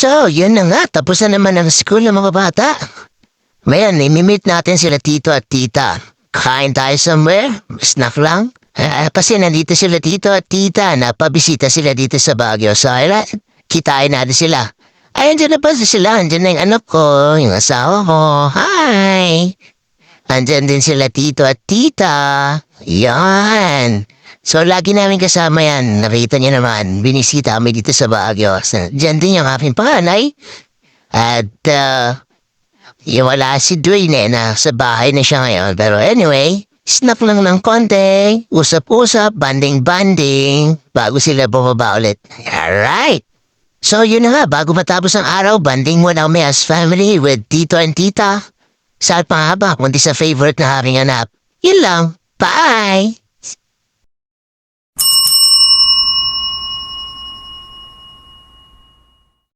So, yun na nga. Tapos na naman ang school ng mga bata. Ngayon, imimit natin sila tito at tita. Kain tayo somewhere? Snack lang? Kasi nandito sila tito at tita. Napabisita sila dito sa Baguio. So, kitain natin sila. Ay, andyan na pa sila. Andyan na yung anak ko, yung asawa ko. Hi! Andyan din sila tito at tita. Yan. So, lagi namin kasama yan. Nakita niyo naman, binisita kami dito sa Baguio. So, diyan din yung aking panganay. At, yung wala si Dwayne na sa bahay na siya ngayon. Pero anyway, snap lang ng konti. Usap-usap, banding-banding. Bago sila bumaba ulit. Alright. So, yun na nga. Bago matapos ang araw, banding muna kami as family with tito and tita. Saan pa nga ba, kundi sa favorite na aking anak. Yun lang. Bye!